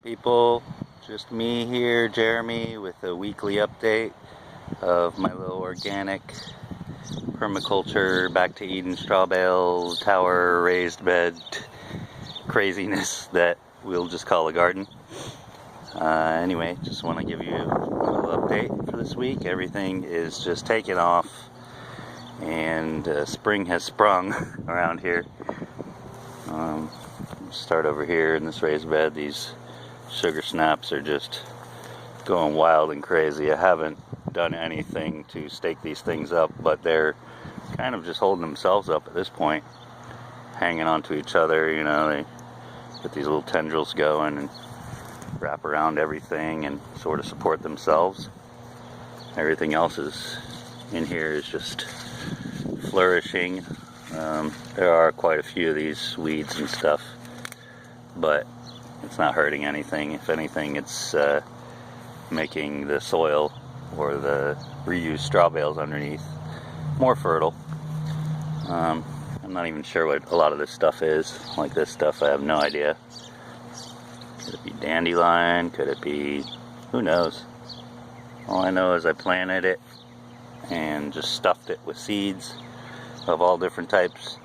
People, just me here, Jeremy, with a weekly update of my little organic permaculture back to Eden straw bale tower raised bed craziness that we'll just call a garden. Anyway, just want to give you a little update for this week. Everything is just taking off and spring has sprung around here. Start over here in this raised bed. These sugar snaps are just going wild and crazy. I haven't done anything to stake these things up, but they're kind of just holding themselves up at this point, hanging onto each other. You know, they get these little tendrils going and wrap around everything and sort of support themselves. Everything else is in here is just flourishing. There are quite a few of these weeds and stuff, but it's not hurting anything. If anything, it's making the soil or the reused straw bales underneath more fertile. I'm not even sure what a lot of this stuff is. Like this stuff, I have no idea. Could it be dandelion? Could it be... who knows? All I know is I planted it and just stuffed it with seeds of all different types,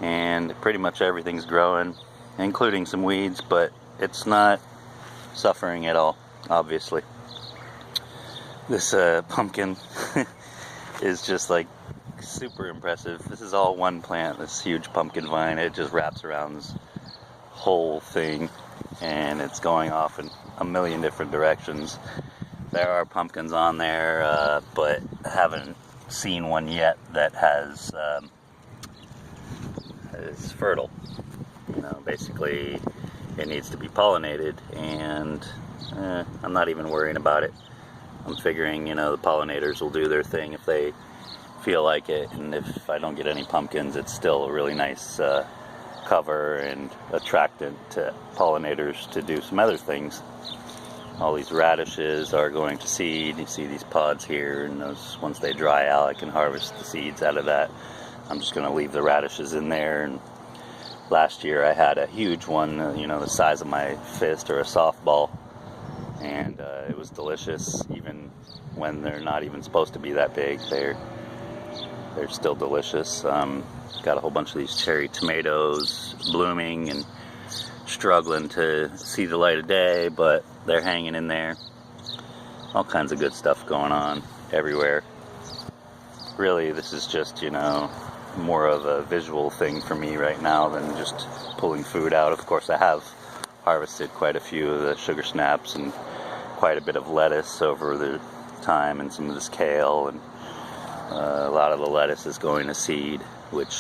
and pretty much everything's growing, including some weeds, but it's not suffering at all, obviously. This pumpkin is just like super impressive. This is all one plant, this huge pumpkin vine. It just wraps around this whole thing and it's going off in a million different directions. There are pumpkins on there, but I haven't seen one yet that is fertile. You know, basically it needs to be pollinated, and I'm not even worrying about it. I'm figuring, you know, the pollinators will do their thing if they feel like it, and if I don't get any pumpkins, it's still a really nice cover and attractant to pollinators to do some other things. All these radishes are going to seed. You see these pods here, and those, once they dry out, I can harvest the seeds out of that. I'm just going to leave the radishes in there. And last year I had a huge one, you know, the size of my fist or a softball, and it was delicious. Even when they're not even supposed to be that big, they're still delicious. Got a whole bunch of these cherry tomatoes blooming and struggling to see the light of day, but they're hanging in there. All kinds of good stuff going on everywhere. Really, this is just, you know, more of a visual thing for me right now than just pulling food out. Of course, I have harvested quite a few of the sugar snaps and quite a bit of lettuce over the time, and some of this kale, and a lot of the lettuce is going to seed, which,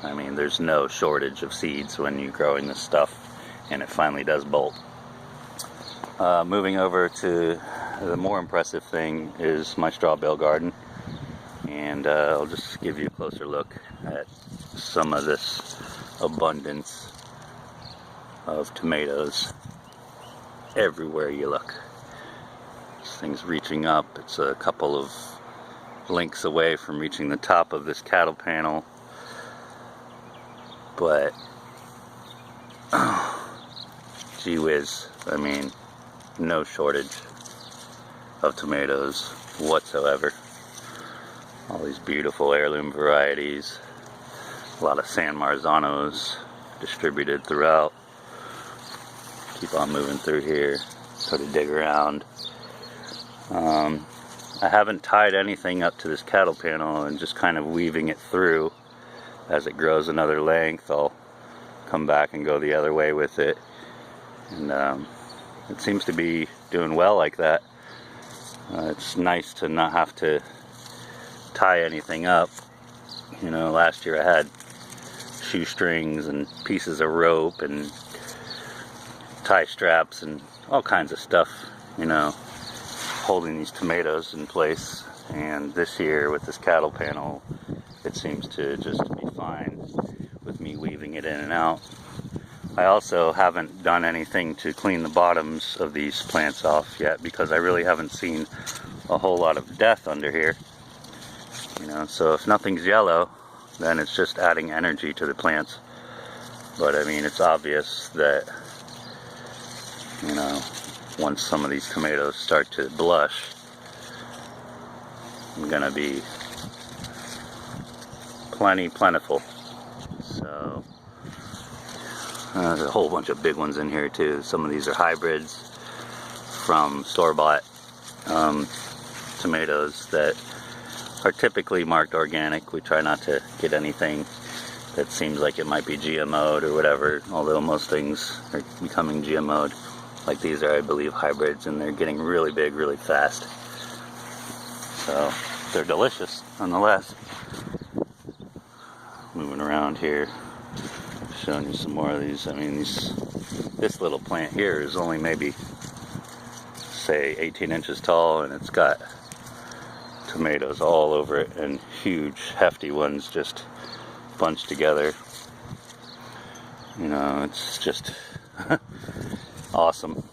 I mean, there's no shortage of seeds when you're growing this stuff, and it finally does bolt. Moving over to the more impressive thing is my straw bale garden, and I'll just give you a closer look at some of this abundance of tomatoes everywhere you look. This thing's reaching up. It's a couple of links away from reaching the top of this cattle panel, but gee whiz, I mean, no shortage of tomatoes whatsoever. All these beautiful heirloom varieties, a lot of San Marzanos distributed throughout. Keep on moving through here, sort of dig around. I haven't tied anything up to this cattle panel, and just kind of weaving it through. As it grows another length, I'll come back and go the other way with it. And it seems to be doing well like that. It's nice to not have to tie anything up. You know, last year I had shoestrings and pieces of rope and tie straps and all kinds of stuff, you know, holding these tomatoes in place. And this year with this cattle panel, it seems to just be fine with me weaving it in and out. I also haven't done anything to clean the bottoms of these plants off yet, because I really haven't seen a whole lot of death under here. You know, so if nothing's yellow, then it's just adding energy to the plants. But I mean, it's obvious that you know, once some of these tomatoes start to blush, I'm gonna be plentiful. So there's a whole bunch of big ones in here too. Some of these are hybrids from store-bought tomatoes that are typically marked organic. We try not to get anything that seems like it might be GMO'd or whatever, although most things are becoming GMO'd. Like these are, I believe, hybrids, and they're getting really big really fast. So they're delicious nonetheless. Moving around here, showing you some more of these. I mean, this little plant here is only maybe, say, 18 inches tall, and it's got tomatoes all over it, and huge hefty ones just bunched together. You know, it's just awesome.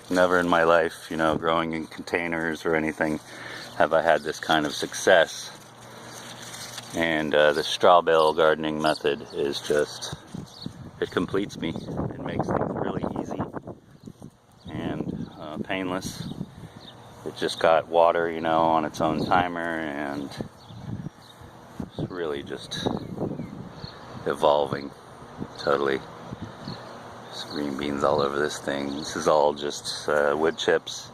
Never in my life, you know, growing in containers or anything, have I had this kind of success. And the straw bale gardening method is just, it completes me. It makes things really easy and painless. It just got water, you know, on its own timer, and it's really just evolving totally. There's green beans all over this thing. This is all just wood chips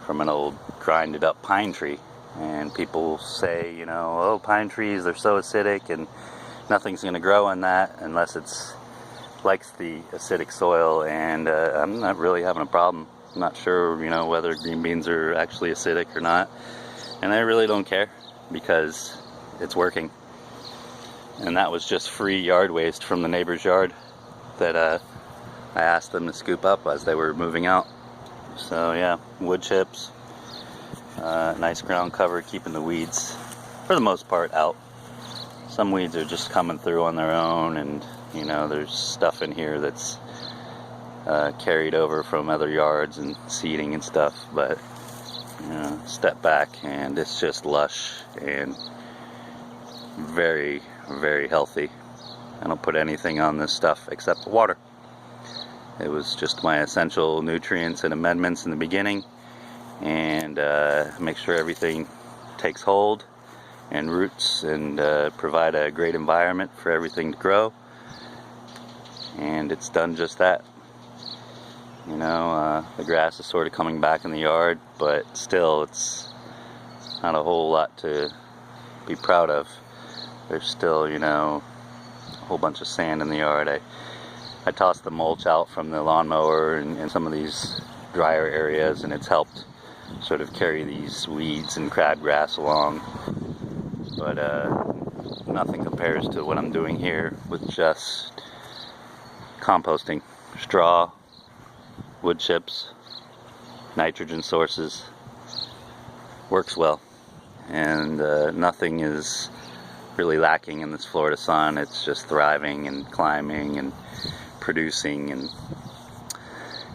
from an old grinded up pine tree. And people say, you know, oh, pine trees, they're so acidic and nothing's going to grow in that unless it's likes the acidic soil, and I'm not really having a problem. I'm not sure, you know, whether green beans are actually acidic or not, and I really don't care because it's working. And that was just free yard waste from the neighbor's yard that I asked them to scoop up as they were moving out. So yeah, wood chips, nice ground cover, keeping the weeds for the most part out. Some weeds are just coming through on their own, and you know, there's stuff in here that's carried over from other yards and seeding and stuff, but you know, step back and it's just lush and very, very healthy. I don't put anything on this stuff except water. It was just my essential nutrients and amendments in the beginning, and make sure everything takes hold and roots, and provide a great environment for everything to grow. And it's done just that. You know, the grass is sort of coming back in the yard, but still it's not a whole lot to be proud of. There's still, you know, a whole bunch of sand in the yard. I tossed the mulch out from the lawnmower and some of these drier areas, and it's helped sort of carry these weeds and crabgrass along. But nothing compares to what I'm doing here with just composting, straw, wood chips, nitrogen sources. Works well, and nothing is really lacking in this Florida sun. It's just thriving and climbing and producing, and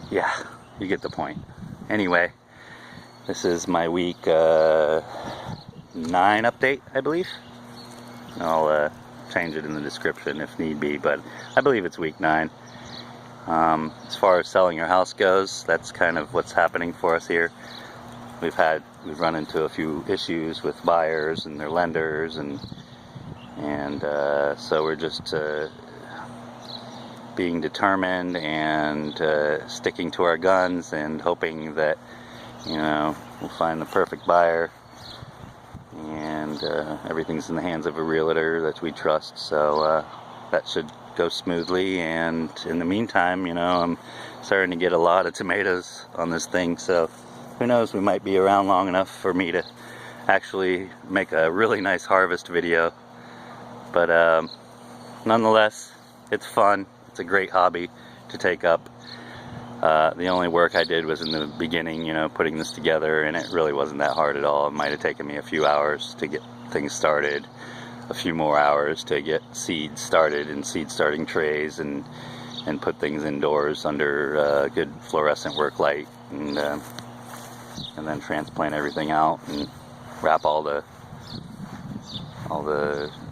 yeah, you get the point. Anyway, this is my week 9 update, I believe. I'll change it in the description if need be, but I believe it's week 9. As far as selling your house goes, that's kind of what's happening for us here. We've run into a few issues with buyers and their lenders, and so we're just being determined and sticking to our guns and hoping that, you know, we'll find the perfect buyer, and everything's in the hands of a realtor that we trust. So that should go smoothly. And in the meantime, you know, I'm starting to get a lot of tomatoes on this thing, so who knows, we might be around long enough for me to actually make a really nice harvest video. But nonetheless, it's fun. It's a great hobby to take up. The only work I did was in the beginning, you know, putting this together, and it really wasn't that hard at all. It might have taken me a few hours to get things started, a few more hours to get seeds started in seed starting trays, and put things indoors under good fluorescent work light, and then transplant everything out and wrap all the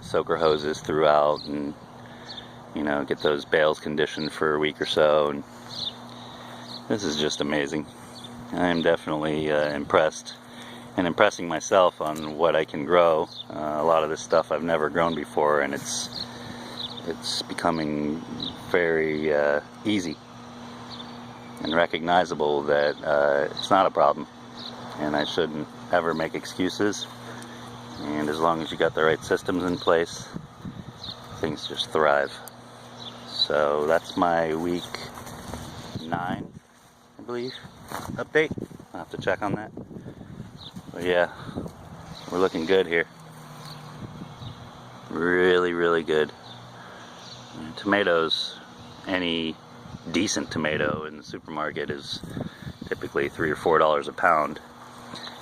soaker hoses throughout, and you know, get those bales conditioned for a week or so, and This is just amazing. I'm definitely impressed, and impressing myself on what I can grow. A lot of this stuff I've never grown before, and it's becoming very easy and recognizable that it's not a problem, and I shouldn't ever make excuses. And as long as you got the right systems in place, things just thrive. So that's my week 9, I believe, update. I'll have to check on that. But yeah, we're looking good here. Really, really good. Tomatoes, any decent tomato in the supermarket is typically $3 or $4 a pound.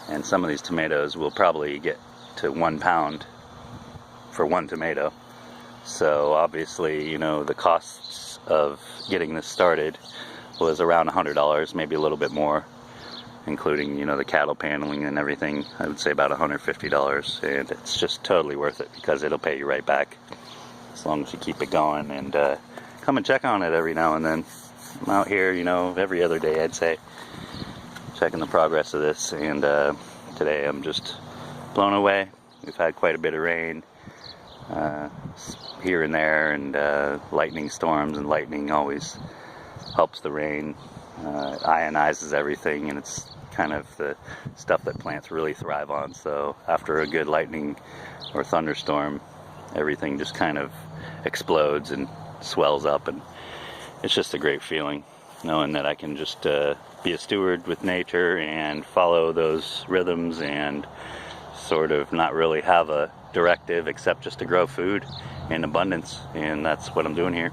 And some of these tomatoes will probably get to 1 pound for one tomato. So obviously, you know, the costs of getting this started was around $100, maybe a little bit more, including, you know, the cattle paneling and everything. I would say about $150, and it's just totally worth it because it'll pay you right back as long as you keep it going. And come and check on it every now and then. I'm out here, you know, every other day, I'd say, checking the progress of this. And today I'm just blown away. We've had quite a bit of rain here and there, and lightning storms, and lightning always helps the rain, ionizes everything, and it's kind of the stuff that plants really thrive on. So after a good lightning or thunderstorm, everything just kind of explodes and swells up, and it's just a great feeling knowing that I can just be a steward with nature and follow those rhythms and sort of not really have a directive except just to grow food in abundance. And that's what I'm doing here.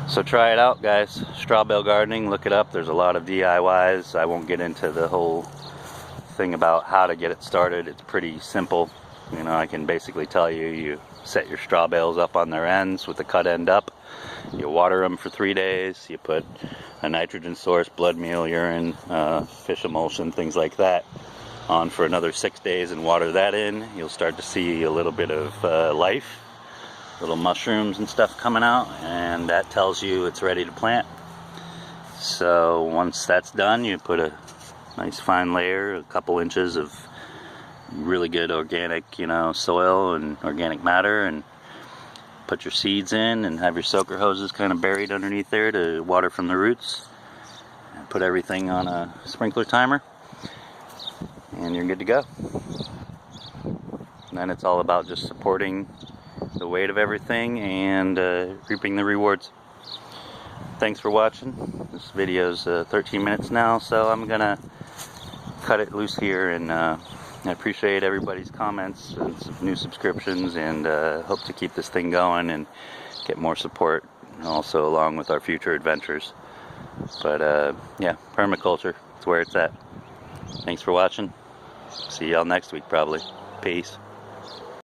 So try it out, guys. Straw bale gardening, look it up. There's a lot of DIYs. I won't get into the whole thing about how to get it started. It's pretty simple. You know, I can basically tell you, you set your straw bales up on their ends with the cut end up. You water them for 3 days. You put a nitrogen source, blood meal, urine, fish emulsion, things like that on for another 6 days and water that in. You'll start to see a little bit of life, little mushrooms and stuff coming out, and that tells you it's ready to plant. So once that's done, you put a nice fine layer, a couple inches of really good organic, you know, soil and organic matter, and put your seeds in and have your soaker hoses kind of buried underneath there to water from the roots. And put everything on a sprinkler timer, and you're good to go. And then it's all about just supporting the weight of everything and reaping the rewards. Thanks for watching. This video's 13 minutes now, so I'm gonna cut it loose here, and I appreciate everybody's comments and some new subscriptions, and hope to keep this thing going and get more support, and also along with our future adventures. But yeah, permaculture, it's where it's at. Thanks for watching. See y'all next week probably. Peace.